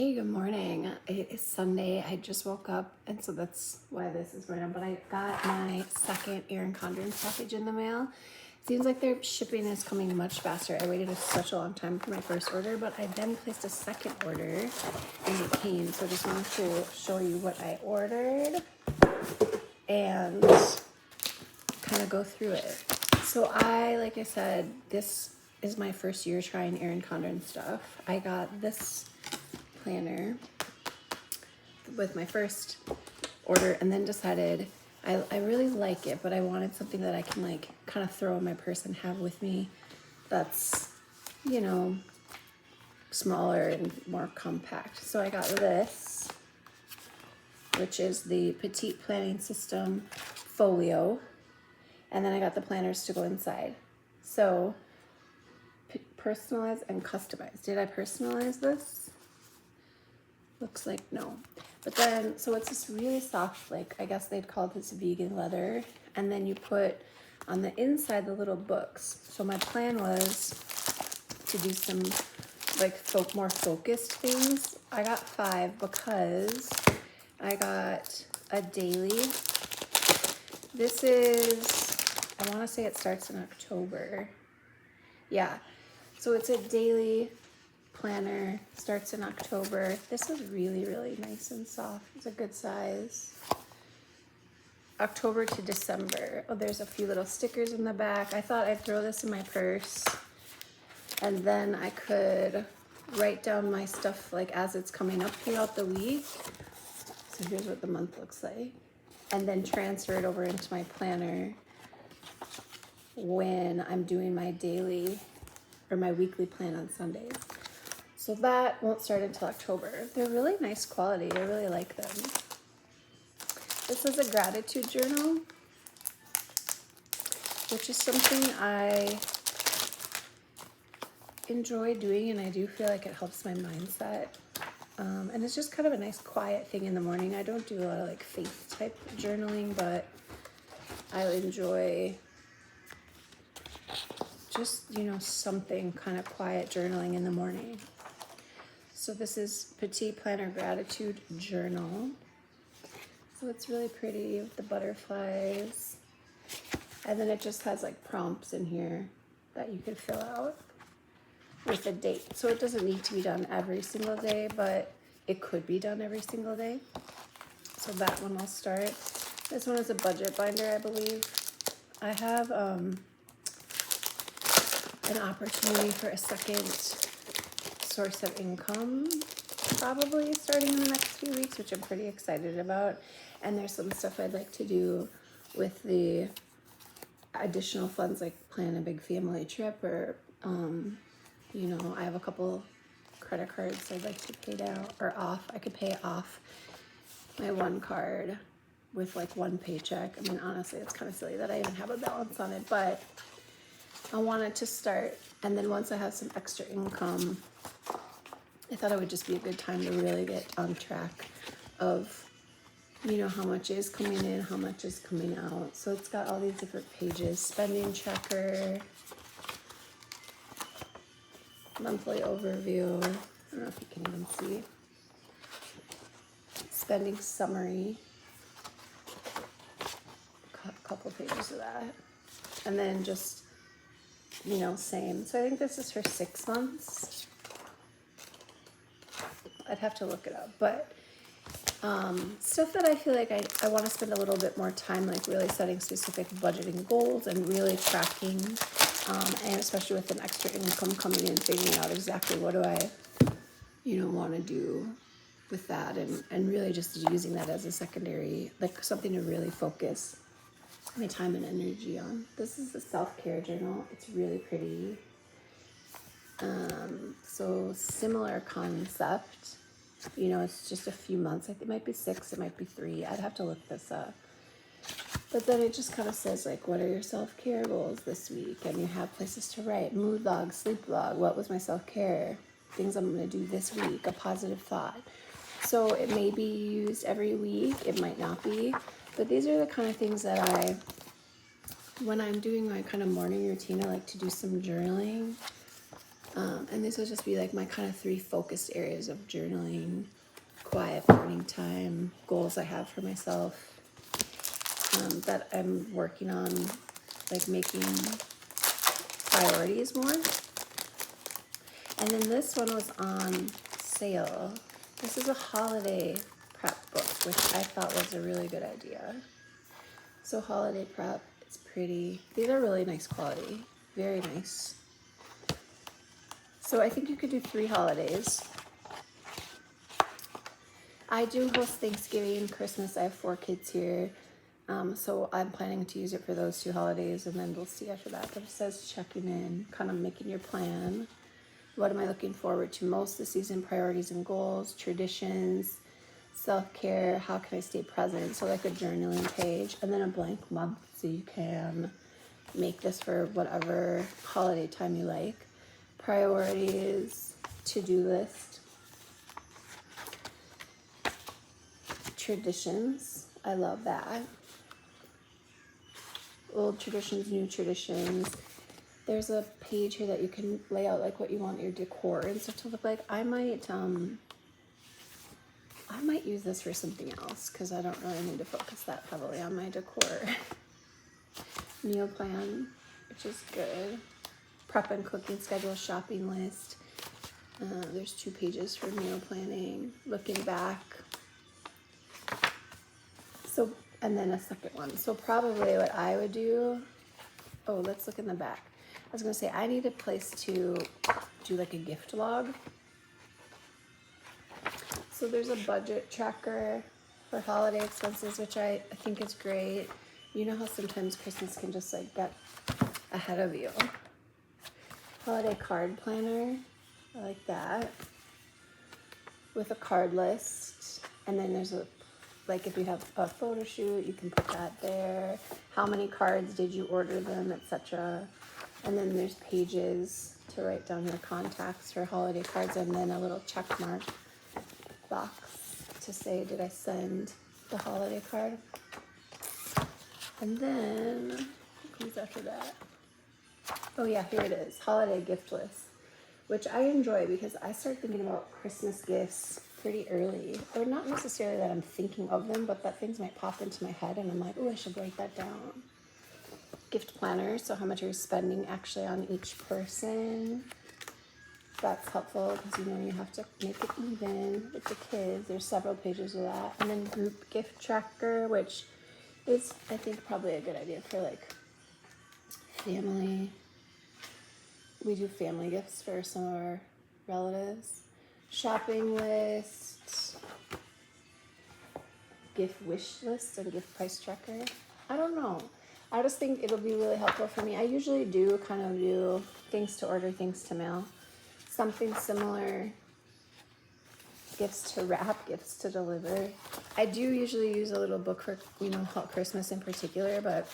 Hey, good morning. It is Sunday. I just woke up, and so that's why this is going on. But I got my second Erin Condren package in the mail. Seems like their shipping is coming much faster. I waited such a long time for my first order, but I then placed a second order, and it came. So I just wanted to show you what I ordered and kind of go through it. So like I said, this is my first year trying Erin Condren stuff. I got this planner with my first order and then decided I really like it, but I wanted something that I can like kind of throw in my purse and have with me that's, smaller and more compact. So I got this, which is the Petite planning system folio, and then I got the planners to go inside. So personalize and customize. Did I personalize this? Looks like no. But then, so it's this really soft, like, I guess they'd call this vegan leather. And then you put on the inside the little books. So my plan was to do some, like, more focused things. I got 5 because I got a daily. This is, I want to say it starts in October. Yeah. So it's a daily planner, starts in October. This is really, really nice and soft. It's a good size. October to December. Oh, there's a few little stickers in the back. I thought I'd throw this in my purse and then I could write down my stuff like as it's coming up throughout the week. So here's what the month looks like. And then transfer it over into my planner when I'm doing my daily or my weekly plan on Sundays. So that won't start until October. They're really nice quality. I really like them. This is a gratitude journal, which is something I enjoy doing, and I do feel like it helps my mindset. And it's just kind of a nice quiet thing in the morning. I don't do a lot of like faith type journaling, but I enjoy just, something kind of quiet journaling in the morning. So this is Petite Planner Gratitude Journal. So it's really pretty with the butterflies. And then it just has like prompts in here that you could fill out with a date. So it doesn't need to be done every single day, but it could be done every single day. So that one I'll start. This one is a budget binder, I believe. I have an opportunity for a second source of income probably starting in the next few weeks, which I'm pretty excited about. And there's some stuff I'd like to do with the additional funds, like plan a big family trip or I have a couple credit cards I'd like to pay down or off. I could pay off my one card with like one paycheck. I mean, honestly, it's kind of silly that I even have a balance on it, but I wanted to start. And then once I have some extra income, I thought it would just be a good time to really get on track of, how much is coming in, how much is coming out. So it's got all these different pages, spending checker, monthly overview. I don't know if you can even see. Spending summary, a couple pages of that. And then just, same. So I think this is for 6 months. I'd have to look it up, but stuff that I feel like I want to spend a little bit more time, like really setting specific budgeting goals and really tracking, and especially with an extra income coming in, figuring out exactly what do I, want to do with that, and really just using that as a secondary, like something to really focus my time and energy on. This is a self-care journal. It's really pretty. So similar concept. It's just a few months. I think it might be 6, it might be 3. I'd have to look this up. But then it just kind of says, like, what are your self-care goals this week? And you have places to write. Mood log, sleep log, what was my self-care? Things I'm going to do this week, a positive thought. So it may be used every week. It might not be. But these are the kind of things that when I'm doing my kind of morning routine, I like to do some journaling. And this will just be like my kind of 3 focused areas of journaling, quiet morning time, goals I have for myself, that I'm working on, like making priorities more. And then this one was on sale. This is a holiday prep book, which I thought was a really good idea. So holiday prep, it's pretty. These are really nice quality, very nice. So I think you could do 3 holidays. I do host Thanksgiving, Christmas. I have 4 kids here. So I'm planning to use it for those 2 holidays, and then we'll see after that. But it says checking in, kind of making your plan. What am I looking forward to most this season? Priorities and goals, traditions, self-care, how can I stay present? So like a journaling page, and then a blank month so you can make this for whatever holiday time you like. Priorities, to-do list, traditions, I love that. Old traditions, new traditions. There's a page here that you can lay out like what you want your decor and stuff to look like. I might use this for something else because I don't really need to focus that heavily on my decor. Meal plan, which is good. Prep and cooking schedule, shopping list. There's 2 pages for meal planning. Looking back. So, and then a second one. So probably what I would do, oh, let's look in the back. I was gonna say, I need a place to do like a gift log. So there's a budget tracker for holiday expenses, which I think is great. You know how sometimes Christmas can just like get ahead of you. Holiday card planner, I like that. With a card list, and then there's a, like if you have a photo shoot, you can put that there. How many cards did you order them, etc. And then there's pages to write down your contacts for holiday cards, and then a little check mark box to say, did I send the holiday card? And then, what comes after that? Oh yeah, here it is, holiday gift list, which I enjoy because I start thinking about Christmas gifts pretty early, or not necessarily that I'm thinking of them, but that things might pop into my head and I'm like, oh, I should write that down. Gift planner, so how much are you spending actually on each person? That's helpful because you know you have to make it even with the kids. There's several pages of that. And then group gift tracker, which is, I think, probably a good idea for like family. We do family gifts for some of our relatives. Shopping list, gift wish list, and gift price tracker. I don't know. I just think it'll be really helpful for me. I usually do kind of do things to order, things to mail. Something similar, gifts to wrap, gifts to deliver. I do usually use a little book for, you know, Christmas in particular, but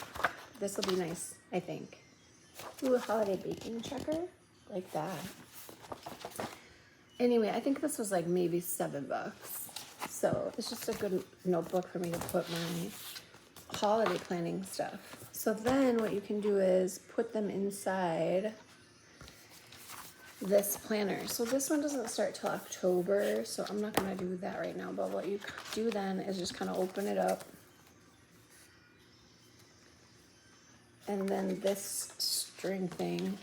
this will be nice, I think. Ooh, a holiday baking tracker, like that. Anyway, I think this was like maybe $7. So it's just a good notebook for me to put my holiday planning stuff. So then what you can do is put them inside this planner. So this one doesn't start till October, so I'm not gonna do that right now, but what you do then is just kind of open it up. And then this string thing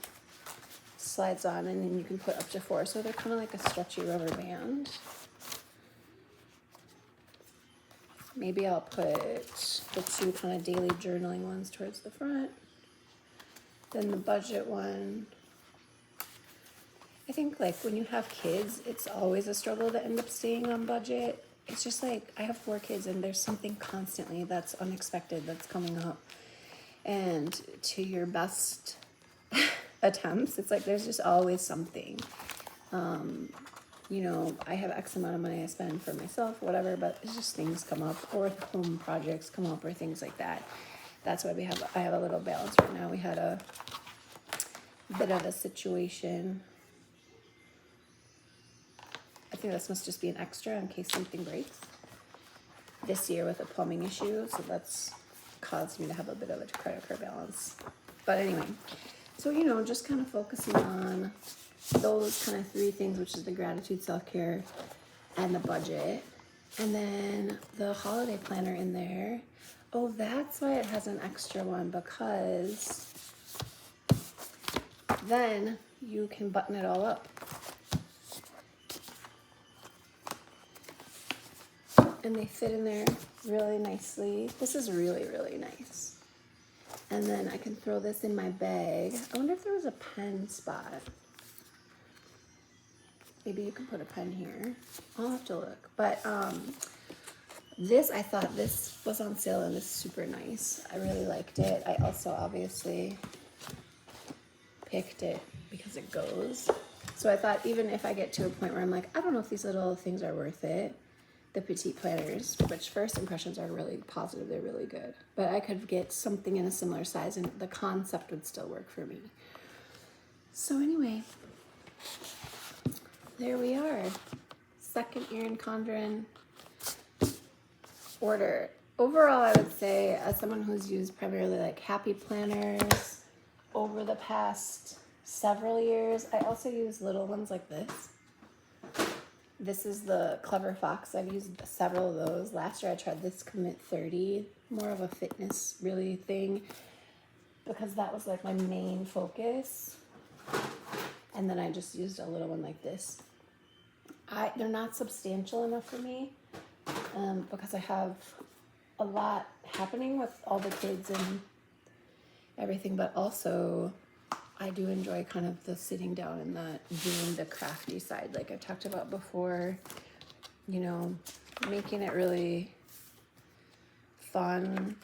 slides on, and then you can put up to 4. So they're kind of like a stretchy rubber band. Maybe I'll put the 2 kind of daily journaling ones towards the front. Then the budget one. I think like when you have kids, it's always a struggle to end up staying on budget. It's just like, I have 4 kids and there's something constantly that's unexpected that's coming up. And to your best attempts, it's like there's just always something. You know, I have X amount of money I spend for myself, whatever, but it's just things come up, or home projects come up, or things like that. That's why I have a little balance right now. We had a bit of a situation. I think this must just be an extra in case something breaks this year with a plumbing issue. So that's caused me to have a bit of a credit card balance. But anyway, so, you know, just kind of focusing on those kind of three things, which is the gratitude, self-care, and the budget. And then the holiday planner in there. Oh, that's why it has an extra one, because then you can button it all up. And they fit in there really nicely. This is really, really nice. And then I can throw this in my bag. I wonder if there was a pen spot. Maybe you can put a pen here. I'll have to look. But this, I thought this was on sale and it's super nice. I really liked it. I also obviously picked it because it goes. So I thought even if I get to a point where I'm like, I don't know if these little things are worth it, the Petite planners, which first impressions are really positive, they're really good. But I could get something in a similar size and the concept would still work for me. So anyway, there we are. Second Erin Condren order. Overall, I would say, as someone who's used primarily like happy planners over the past several years, I also use little ones like this. This is the Clever Fox. I've used several of those. Last year I tried this Commit 30, more of a fitness really thing, because that was like my main focus. And then I just used a little one like this. They're not substantial enough for me because I have a lot happening with all the kids and everything, but also I do enjoy kind of the sitting down and the doing the crafty side, like I've talked about before, you know, making it really fun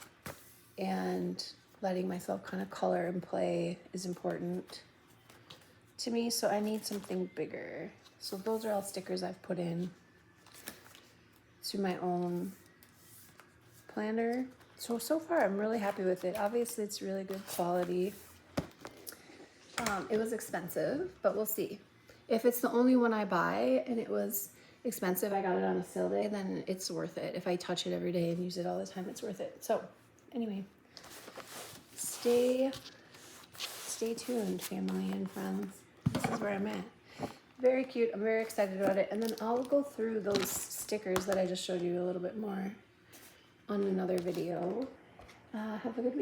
and letting myself kind of color and play is important to me. So I need something bigger. So those are all stickers I've put in to my own planner. So far I'm really happy with it. Obviously it's really good quality. It was expensive, but we'll see. If it's the only one I buy and it was expensive, I got it on a sale day, then it's worth it. If I touch it every day and use it all the time, it's worth it. So anyway, stay tuned, family and friends. This is where I'm at. Very cute. I'm very excited about it. And then I'll go through those stickers that I just showed you a little bit more on another video. Have a good week.